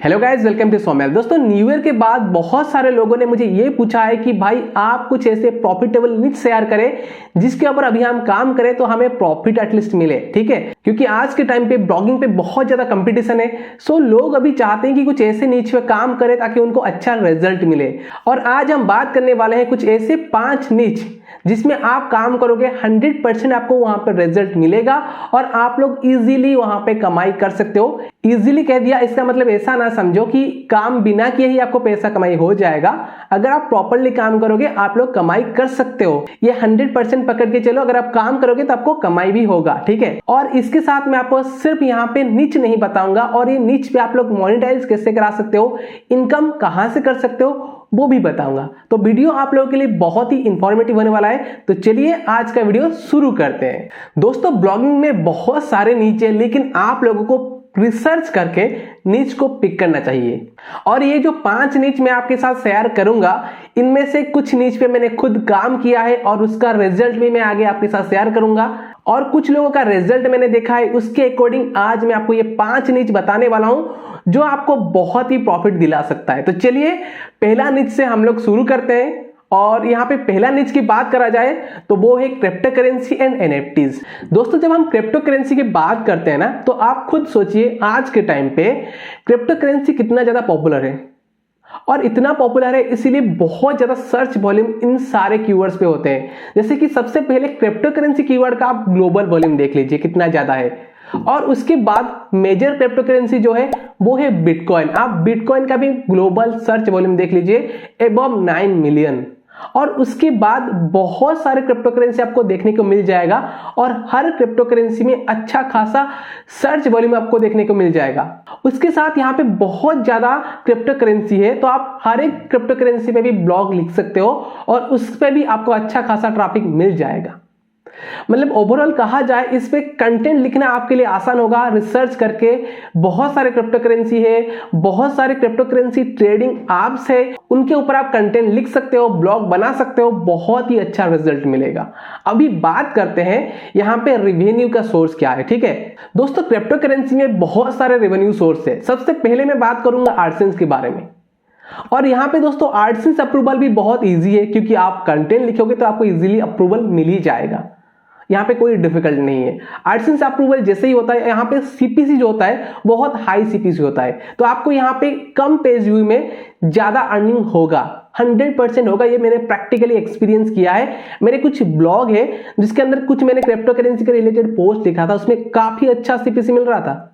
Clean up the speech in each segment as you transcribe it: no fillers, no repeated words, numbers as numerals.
Hello guys, welcome to सोमेल। दोस्तों, new year के बाद बहुत सारे लोगों ने मुझे ये पूछा है कि भाई आप कुछ ऐसे प्रॉफिटेबल निच शेयर करें जिसके ऊपर अभी हम काम करें तो हमें प्रॉफिट एटलीस्ट मिले। ठीक है, क्योंकि आज के टाइम पे ब्लॉगिंग पे बहुत ज्यादा कंपटीशन है। सो लोग अभी चाहते हैं कि कुछ ऐसे निच पे काम करें ताकि उनको अच्छा रिजल्ट मिले। और आज हम बात करने वाले हैं कुछ ऐसे 5 निच जिसमें आप काम करोगे 100% आपको वहां पर रिजल्ट मिलेगा और आप लोग इजीली वहां पे कमाई कर सकते हो। इजीली कह दिया, इसका मतलब ऐसा ना समझो कि काम बिना किए ही आपको पैसा कमाई हो जाएगा। अगर आप प्रॉपर्ली काम करोगे आप लोग कमाई कर सकते हो। ये 100% पकड़ के चलो, अगर आप काम करोगे तो आपको कमाई भी होगा। ठीक है, और इसके साथ मैं आपको सिर्फ यहाँ पे निच नहीं बताऊंगा और ये निच पे आप लोग मोनेटाइज कैसे करा सकते हो, इनकम कहां से कर सकते हो वो भी बताऊंगा। तो वीडियो आप लोगों के लिए बहुत ही इंफॉर्मेटिव होने वाला है। तो चलिए आज का वीडियो शुरू करते हैं। दोस्तों, ब्लॉगिंग में बहुत सारे नीच है, लेकिन आप लोगों को रिसर्च करके नीच को पिक करना चाहिए। और ये जो 5 नीच मैं आपके साथ शेयर करूंगा, इनमें से कुछ नीच पे मैंने खुद काम किया है और उसका रिजल्ट भी मैं आगे आपके साथ शेयर करूंगा। और कुछ लोगों का रिजल्ट मैंने देखा है, उसके अकॉर्डिंग आज मैं आपको ये 5 नीच बताने वाला हूं जो आपको बहुत ही प्रॉफिट दिला सकता है। तो चलिए पहला निच से हम लोग शुरू करते हैं। और यहाँ पे पहला निच की बात करा जाए तो वो है क्रिप्टो करेंसी एंड एनएफटीज। दोस्तों, जब हम क्रिप्टो करेंसी की बात करते हैं ना, तो आप खुद सोचिए आज के टाइम पे क्रिप्टो करेंसी कितना ज्यादा पॉपुलर है। और इतना पॉपुलर है इसीलिए बहुत ज्यादा सर्च वॉल्यूम इन सारे कीवर्ड्स पे होते हैं। जैसे कि सबसे पहले क्रिप्टो करेंसी कीवर्ड का आप ग्लोबल वॉल्यूम देख लीजिए कितना ज्यादा है। और उसके बाद मेजर क्रिप्टो करेंसी जो है वो है बिटकॉइन। आप बिटकॉइन का भी ग्लोबल सर्च वॉल्यूम देख लीजिए, अबव 9 मिलियन। और उसके बाद बहुत सारे क्रिप्टो करेंसी आपको देखने को मिल जाएगा और हर क्रिप्टो करेंसी में अच्छा खासा सर्च वॉल्यूम आपको देखने को मिल जाएगा। उसके साथ यहाँ पे बहुत ज्यादा क्रिप्टो करेंसी है, तो आप हर एक क्रिप्टो करेंसी पे भी ब्लॉग लिख सकते हो और उस पे भी आपको अच्छा खासा ट्रैफिक मिल जाएगा। मतलब ओवरऑल कहा जाए, इस पे कंटेंट लिखना आपके लिए आसान होगा। रिसर्च करके बहुत सारे क्रिप्टो करेंसी है, बहुत सारे क्रिप्टो करेंसी ट्रेडिंग एप्स है, उनके ऊपर आप कंटेंट लिख सकते हो, ब्लॉग बना सकते हो, बहुत ही अच्छा रिजल्ट मिलेगा। अभी बात करते हैं यहां पे रेवेन्यू का सोर्स क्या है। ठीक है दोस्तों, क्रिप्टो करेंसी में बहुत सारे रेवेन्यू सोर्स है। सबसे पहले मैं बात करूंगा एडसेंस के बारे में। और यहां पे दोस्तों एडसेंस अप्रूवल भी बहुत इजी है, क्योंकि आप कंटेंट लिखोगे तो आपको इजीली अप्रूवल मिल ही जाएगा। यहाँ पे कोई डिफिकल्ट नहीं है। एडसेंस अप्रूवल जैसे ही होता है, यहाँ पे सीपीसी जो होता है बहुत हाई सीपीसी होता है, तो आपको यहाँ पे कम पेज व्यू में ज्यादा अर्निंग होगा, 100% होगा। ये मैंने प्रैक्टिकली एक्सपीरियंस किया है। मेरे कुछ ब्लॉग है जिसके अंदर कुछ मैंने क्रिप्टो करेंसी के रिलेटेड पोस्ट लिखा था, उसमें काफी अच्छा सीपीसी मिल रहा था।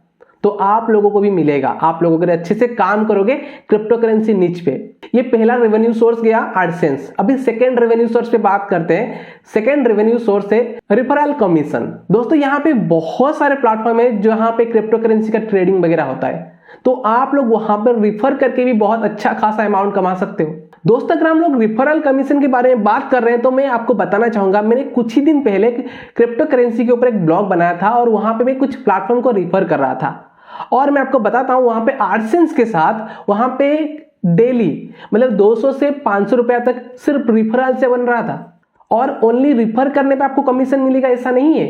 तो आप लोगों को भी मिलेगा, आप लोगों अगर अच्छे से काम करोगे क्रिप्टो करेंसी निच पे। ये पहला रेवेन्यू सोर्स गया एडसेंस। अभी सेकंड रेवेन्यू सोर्स पे बात करते हैं। सेकंड रेवेन्यू सोर्स है रेफरल कमीशन। दोस्तों, यहाँ पे बहुत सारे प्लेटफॉर्म है जहां पे क्रिप्टो करेंसी का ट्रेडिंग वगैरह होता है, तो आप लोग वहां पर रिफर करके भी बहुत अच्छा खासा अमाउंट कमा सकते हो। दोस्तों, अगर हम लोग रिफरल कमीशन के बारे में बात कर रहे हैं तो मैं आपको बताना चाहूंगा, मैंने कुछ ही दिन पहले क्रिप्टो करेंसी के ऊपर एक ब्लॉग बनाया था और वहां पे मैं कुछ प्लेटफॉर्म को रिफर कर रहा था। और मैं आपको बताता हूं, वहां पे एडसेंस के साथ वहां पे डेली मतलब 200 से 500 रुपया तक सिर्फ रिफरल से बन रहा था। और ओनली रिफर करने पे आपको कमीशन मिलेगा ऐसा नहीं है।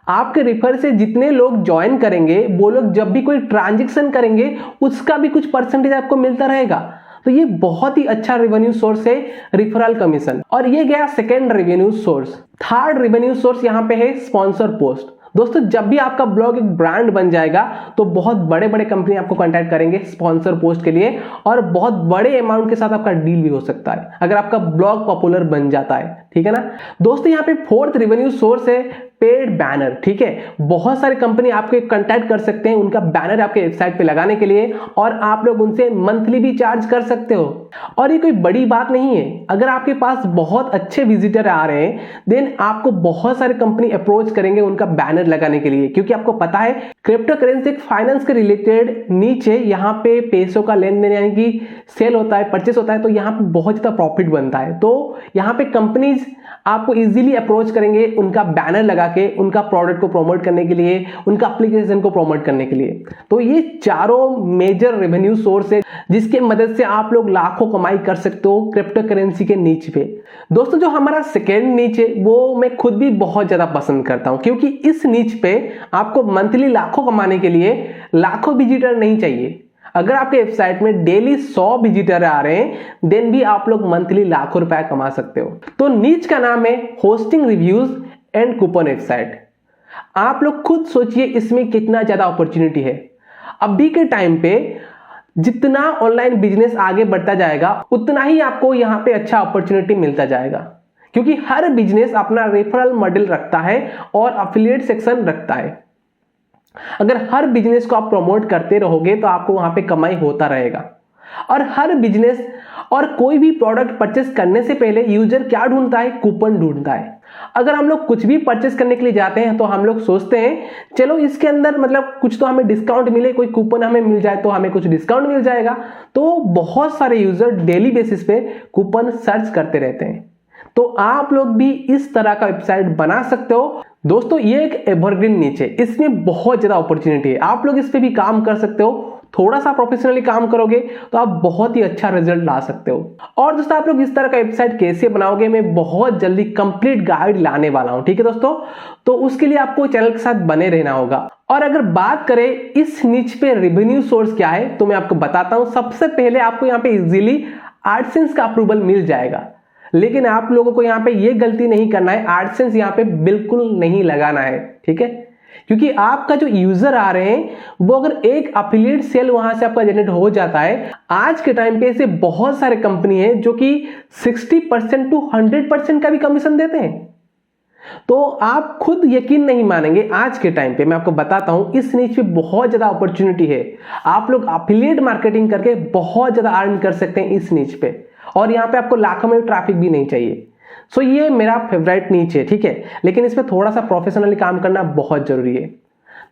आपके रिफर से जितने लोग ज्वाइन करेंगे, वो लोग जब भी कोई ट्रांजैक्शन करेंगे उसका भी कुछ परसेंटेज आपको मिलता रहेगा। तो ये बहुत ही अच्छा रेवेन्यू सोर्स है रिफरल कमीशन। और ये गया second revenue source. Third revenue source यहाँ पे है स्पॉन्सर पोस्ट। दोस्तों, जब भी आपका ब्लॉग एक ब्रांड बन जाएगा तो बहुत बड़े बड़े कंपनी आपको कांटेक्ट करेंगे स्पॉन्सर पोस्ट के लिए, और बहुत बड़े अमाउंट के साथ आपका डील भी हो सकता है अगर आपका ब्लॉग पॉपुलर बन जाता है। ठीक है ना दोस्तों, यहाँ पे फोर्थ रेवेन्यू सोर्स है पेड बैनर। ठीक है, बहुत सारे कंपनी आपके कांटेक्ट कर सकते हैं उनका बैनर आपके वेबसाइट पे लगाने के लिए, और आप लोग उनसे मंथली भी चार्ज कर सकते हो। और ये कोई बड़ी बात नहीं है। अगर आपके पास बहुत अच्छे विजिटर आ रहे हैं, देन आपको बहुत सारे कंपनी अप्रोच करेंगे उनका बैनर लगाने के लिए, क्योंकि आपको पता है क्रिप्टो करेंसी एक फाइनेंस के रिलेटेड नीच है। यहाँ पे पैसों का लेन देन यानी कि सेल होता है, परचेस होता है, तो यहाँ पे बहुत ज्यादा प्रॉफिट बनता है। तो यहाँ पे कंपनीज आपको इजीली अप्रोच करेंगे उनका बैनर लगा के, उनका प्रोडक्ट को प्रमोट करने के लिए, उनका एप्लीकेशन को प्रमोट करने के लिए। तो ये चारों मेजर रेवेन्यू सोर्स है जिसके मदद से आप लोग लाखों कमाई कर सकते हो क्रिप्टो करेंसी के नीच पे। दोस्तों, जो हमारा सेकेंड नीच है वो मैं खुद भी बहुत ज्यादा पसंद करता हूं, क्योंकि इस नीच पे आपको मंथली लाखों कमाने के लिए लाखों विजिटर नहीं चाहिए। अगर आपके वेबसाइट में डेली 100 विजिटर आ रहे हैं देन भी आप लोग मंथली लाखों रुपए कमा सकते हो। तो नीच का नाम है hosting reviews and coupon website. आप लोग खुद सोचिए इसमें कितना ज्यादा अपॉर्चुनिटी है। अभी के टाइम पे जितना ऑनलाइन बिजनेस आगे बढ़ता जाएगा उतना ही आपको यहाँ पे अच्छा अपॉर्चुनिटी मिलता जाएगा, क्योंकि हर बिजनेस अपना रेफरल मॉडल रखता है और अफिलिएट सेक्शन रखता है। अगर हर बिजनेस को आप प्रमोट करते रहोगे तो आपको वहां पे कमाई होता रहेगा। और हर बिजनेस और कोई भी प्रोडक्ट परचेस करने से पहले यूजर क्या ढूंढता है? कूपन ढूंढता है। अगर हम लोग कुछ भी परचेस करने के लिए जाते हैं तो हम लोग सोचते हैं चलो इसके अंदर मतलब कुछ तो हमें डिस्काउंट मिले, कोई कूपन हमें मिल जाए तो हमें कुछ डिस्काउंट मिल जाएगा। तो बहुत सारे यूजर डेली बेसिस पे कूपन सर्च करते रहते हैं। तो आप लोग भी इस तरह का वेबसाइट बना सकते हो। दोस्तों ये एक एवरग्रीन नीच है, इसमें बहुत ज्यादा अपॉर्चुनिटी है। आप लोग इस पे भी काम कर सकते हो। थोड़ा सा प्रोफेशनली काम करोगे तो आप बहुत ही अच्छा रिजल्ट ला सकते हो। और दोस्तों आप लोग इस तरह का वेबसाइट कैसे बनाओगे मैं बहुत जल्दी कंप्लीट गाइड लाने वाला हूं, ठीक है दोस्तों। तो उसके लिए आपको चैनल के साथ बने रहना होगा। और अगर बात करें इस नीच पे रेवेन्यू सोर्स क्या है तो मैं आपको बताता हूं। सबसे पहले आपको यहाँ पे इजीली एडसेंस का अप्रूवल मिल जाएगा, लेकिन आप लोगों को यहाँ पे ये गलती नहीं करना है, एडसेंस यहाँ पे बिल्कुल नहीं लगाना है, ठीक है। क्योंकि आपका जो यूजर आ रहे हैं वो अगर एक अफिलिएट सेल वहां से आपका जनरेट हो जाता है, आज के टाइम पे ऐसे बहुत सारे कंपनी है जो कि 60% टू 100% का भी कमीशन देते हैं। तो आप खुद यकीन नहीं मानेंगे, आज के टाइम पे मैं आपको बताता हूं इस नीच पे बहुत ज्यादा अपॉर्चुनिटी है। आप लोग अफिलिएट मार्केटिंग करके बहुत ज्यादा अर्न कर सकते हैं इस नीच पे, और यहाँ पे आपको लाखों में ट्रैफिक भी नहीं चाहिए। सो ये मेरा फेवरेट नीच है, ठीक है, लेकिन इसमें थोड़ा सा प्रोफेशनली काम करना बहुत जरूरी है।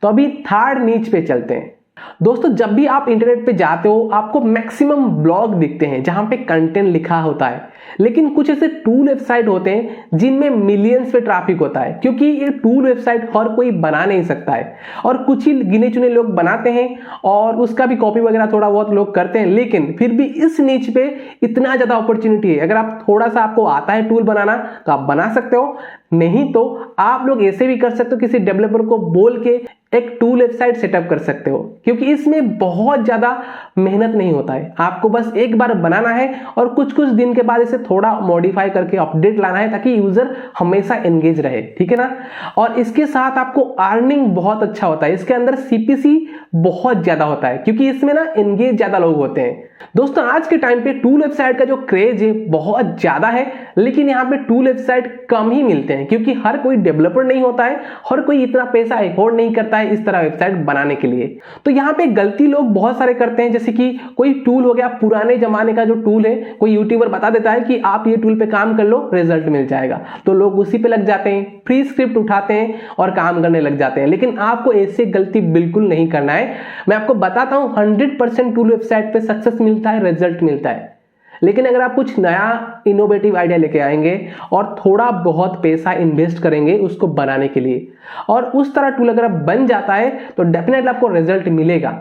तो अभी थर्ड नीच पे चलते हैं। दोस्तों जब भी आप इंटरनेट पे जाते हो आपको मैक्सिमम ब्लॉग दिखते हैं जहां पे कंटेंट लिखा होता है, लेकिन कुछ ऐसे टूल वेबसाइट होते हैं जिनमें मिलियंस पे ट्रैफिक होता है, क्योंकि ये टूल वेबसाइट हर कोई बना नहीं सकता है और कुछ ही गिने चुने लोग बनाते हैं और उसका भी कॉपी वगैरह थोड़ा बहुत लोग करते हैं। लेकिन फिर भी इस नीच पे इतना ज्यादा अपॉर्चुनिटी है। अगर आप थोड़ा सा आपको आता है टूल बनाना तो आप बना सकते हो, नहीं तो आप लोग ऐसे भी कर सकते हो, किसी डेवलपर को बोल के एक टूल वेबसाइट सेटअप कर सकते हो, क्योंकि इसमें बहुत ज्यादा मेहनत नहीं होता है। आपको बस एक बार बनाना है और कुछ कुछ दिन के बाद इसे थोड़ा मॉडिफाई करके अपडेट लाना है ताकि यूजर हमेशा एंगेज रहे, ठीक है ना। और इसके साथ आपको अर्निंग बहुत अच्छा होता है। इसके अंदर सीपीसी बहुत ज्यादा होता है क्योंकि इसमें ना एंगेज ज्यादा लोग होते हैं। दोस्तों आज के टाइम पे टूल वेबसाइट का जो क्रेज है बहुत ज्यादा है, लेकिन यहाँ पे टूल वेबसाइट कम ही मिलते हैं क्योंकि हर कोई डेवलपर नहीं होता है, हर कोई इतना पैसा अफोर्ड नहीं करता है इस तरह वेबसाइट बनाने के लिए। तो यहाँ पे गलती लोग बहुत सारे करते हैं, जैसे कि कोई टूल हो गया पुराने जमाने का जो टूल है, कोई यूट्यूबर बता देता है कि आप ये टूल पे काम कर लो रिजल्ट मिल जाएगा, तो लोग उसी पे लग जाते हैं, फ्री स्क्रिप्ट उठाते हैं और काम करने लग जाते हैं। लेकिन आपको ऐसे गलती बिल्कुल नहीं करना है। मैं आपको बताता हूं 100% टूल वेबसाइट पे सक्सेस मिलता है, रिजल्ट मिलता है। लेकिन अगर आप कुछ नया इनोवेटिव आइडिया लेके आएंगे और थोड़ा बहुत पैसा इन्वेस्ट करेंगे उसको बनाने के लिए, और उस तरह टूल अगर आप बन जाता है तो डेफिनेटली आपको रिजल्ट मिलेगा।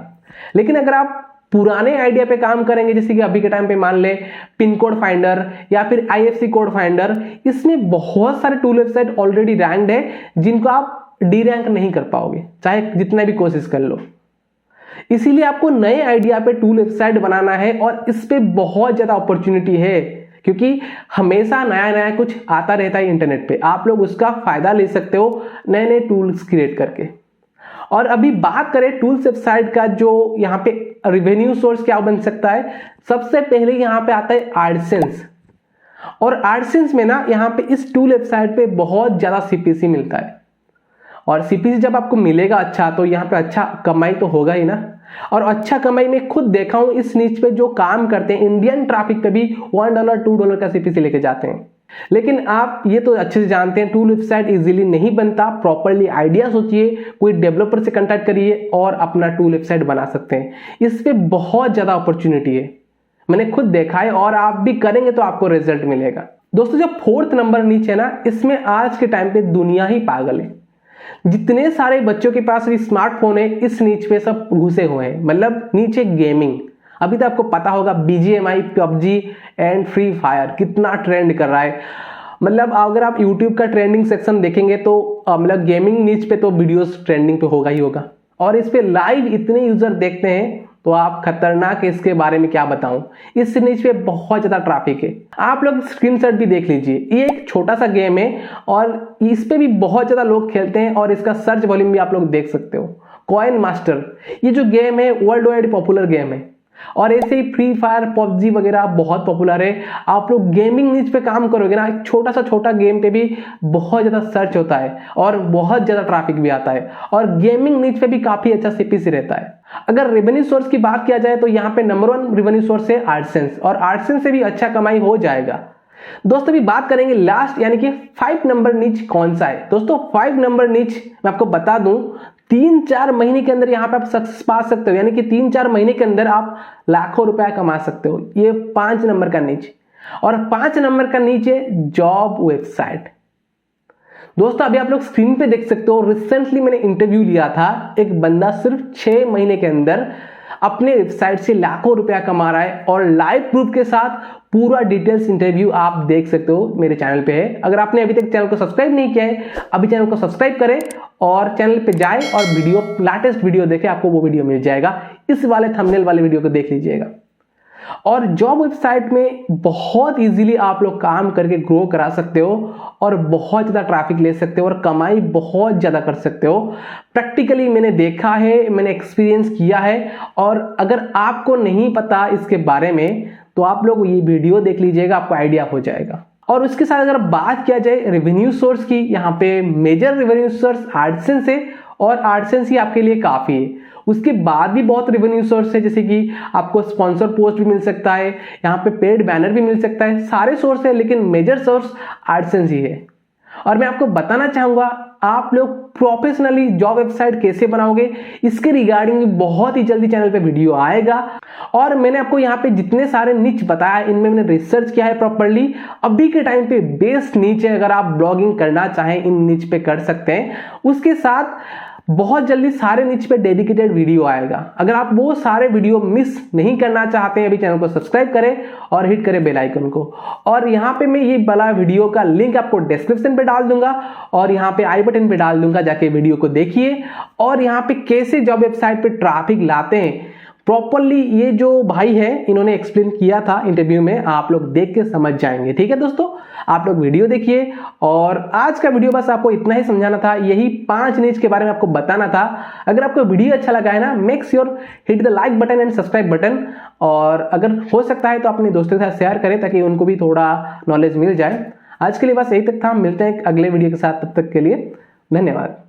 लेकिन अगर आप पुराने आइडिया पे काम करेंगे, जैसे कि अभी के टाइम पे मान ले पिन कोड फाइंडर या फिर IFC कोड फाइंडर, इसमें बहुत सारे टूल वेबसाइट ऑलरेडी रैंक्ड है जिनको आप डी रैंक नहीं कर पाओगे चाहे जितना भी कोशिश कर लो। इसीलिए आपको नए आइडिया पे टूल वेबसाइट बनाना है और इस पे बहुत ज्यादा अपॉर्चुनिटी है, क्योंकि हमेशा नया नया कुछ आता रहता है इंटरनेट पे। आप लोग उसका फायदा ले सकते हो नए नए टूल्स क्रिएट करके। और अभी बात करें टूल्स वेबसाइट का, जो यहाँ पे रेवेन्यू सोर्स क्या बन सकता है, सबसे पहले यहाँ पे आता है एडसेंस। और एडसेंस में ना यहाँ पे इस टूल वेबसाइट पे बहुत ज्यादा सीपीसी मिलता है, और सीपीसी जब आपको मिलेगा अच्छा तो यहाँ पे अच्छा कमाई तो होगा ही ना। और अच्छा कमाई में खुद देखा हूं इस नीच पे जो काम करते हैं इंडियन ट्रैफिक पे भी $1 $2 का सीपीसी लेके जाते हैं। लेकिन आप ये तो अच्छे से जानते हैं टूल वेबसाइट इजीली नहीं बनता। प्रॉपरली आइडिया सोचिए, कोई डेवलपर से कांटेक्ट करिए और अपना टूल वेबसाइट बना सकते हैं। इस पे बहुत ज्यादा अपॉर्चुनिटी है, मैंने खुद देखा है, और आप भी करेंगे तो आपको रिजल्ट मिलेगा। दोस्तों जो 4th नंबर नीच है ना, इसमें आज के टाइम पे दुनिया ही पागल है। जितने सारे बच्चों के पास भी स्मार्टफोन है इस नीच पे सब घुसे हुए हैं। मतलब नीचे गेमिंग, अभी तो आपको पता होगा BGMI, PUBG and free fire कितना ट्रेंड कर रहा है। मतलब अगर आप YouTube का ट्रेंडिंग सेक्शन देखेंगे तो मतलब गेमिंग नीच पे तो वीडियोस ट्रेंडिंग पे होगा ही होगा, और इस पे लाइव इतने यूजर देखते हैं तो आप खतरनाक है, इसके बारे में क्या बताऊं। इस नीच पे बहुत ज्यादा ट्रैफिक है। आप लोग स्क्रीनशॉट भी देख लीजिए, ये एक छोटा सा गेम है और इस पे भी बहुत ज्यादा लोग खेलते हैं और इसका सर्च वॉल्यूम भी आप लोग देख सकते हो। कॉइन मास्टर, ये जो गेम है वर्ल्ड वाइड पॉपुलर गेम है और ऐसे ही फ्री फायर, पबजी वगैरह बहुत पॉपुलर है। आप लोग गेमिंग नीच पे काम करोगे ना, एक छोटा गेम पे भी बहुत ज्यादा सर्च होता है और बहुत ज्यादा ट्रैफिक भी आता है और गेमिंग नीच पे भी काफी अच्छा सीपीसी रहता है। अगर रेवेन्यू सोर्स की बात किया जाए तो यहाँ पे नंबर 1 रेवेन्यू सोर्स है एडसेंस और एडसेंस से भी अच्छा कमाई हो जाएगा। दोस्तों अभी बात करेंगे लास्ट यानी कि 5 नंबर नीच कौन सा है। दोस्तों 5 नंबर नीच मैं आपको बता दूं, 3-4 महीने के अंदर यहाँ पे आप सक्सेस पा सकते हो, यानी कि 3-4 महीने के अंदर आप लाखों रुपया कमा सकते हो। ये 5 नंबर का नीच। और 5 नंबर का नीच है जॉब वेबसाइट। दोस्तों अभी आप लोग स्क्रीन पे देख सकते हो, रिसेंटली मैंने इंटरव्यू लिया था, एक बंदा सिर्फ 6 महीने के अंदर अपने वेबसाइट से लाखों रुपया कमा रहा है और लाइव प्रूफ के साथ पूरा डिटेल्स इंटरव्यू आप देख सकते हो, मेरे चैनल पे है। अगर आपने अभी तक चैनल को सब्सक्राइब नहीं किया है, अभी चैनल को सब्सक्राइब करें और चैनल पे जाएं और वीडियो लेटेस्ट वीडियो देखें, आपको वो वीडियो मिल जाएगा। इस वाले थंबनेल वाले वीडियो को देख लीजिएगा। और जॉब वेबसाइट में बहुत इजीली आप लोग काम करके ग्रो करा सकते हो और बहुत ज्यादा ट्रैफिक ले सकते हो और कमाई बहुत ज्यादा कर सकते हो। प्रैक्टिकली मैंने देखा है, मैंने एक्सपीरियंस किया है और अगर आपको नहीं पता इसके बारे में तो आप लोग ये वीडियो देख लीजिएगा, आपको आइडिया हो जाएगा। और उसके साथ अगर बात किया जाए रेवेन्यू सोर्स की, यहाँ पे मेजर रेवेन्यू सोर्स एडसेंस है और एडसेंस ही आपके लिए काफी है। उसके बाद भी बहुत रेवेन्यू सोर्स है, जैसे कि आपको स्पॉन्सर पोस्ट भी मिल सकता है, यहाँ पे पेड बैनर भी मिल सकता है, सारे सोर्स है, लेकिन मेजर सोर्स एडसेंस ही है। और मैं आपको बताना चाहूंगा आप लोग प्रोफेशनली जॉब वेबसाइट कैसे बनाओगे, इसके रिगार्डिंग बहुत ही जल्दी चैनल पे वीडियो आएगा। और मैंने आपको यहाँ पे जितने सारे निच बताया, इनमें मैंने रिसर्च किया है प्रॉपर्ली। अभी के टाइम पे बेस्ट निच है, अगर आप ब्लॉगिंग करना चाहें इन निच पे कर सकते हैं। उसके साथ बहुत जल्दी सारे निच पे डेडिकेटेड वीडियो आएगा। अगर आप वो सारे वीडियो मिस नहीं करना चाहते हैं, अभी चैनल को सब्सक्राइब करें और हिट करें बेल आइकन को। और यहाँ पे मैं ये वाला वीडियो का लिंक आपको डिस्क्रिप्शन पे डाल दूंगा और यहाँ पे आई बटन पे डाल दूंगा, जाके वीडियो को देखिए। और यहाँ पे कैसे जॉब वेबसाइट पे ट्रैफिक लाते हैं प्रॉपरली, ये जो भाई है इन्होंने एक्सप्लेन किया था इंटरव्यू में, आप लोग देख के समझ जाएंगे। ठीक है दोस्तों, आप लोग वीडियो देखिए। और आज का वीडियो बस आपको इतना ही समझाना था, यही 5 नीच के बारे में आपको बताना था। अगर आपको वीडियो अच्छा लगा है ना, make sure hit the like button and subscribe button. और अगर हो सकता है तो अपने दोस्तों के साथ शेयर करें ताकि उनको भी थोड़ा नॉलेज मिल जाए। आज के लिए बस यही तक था, मिलते हैं अगले वीडियो के साथ, तब तक के लिए धन्यवाद।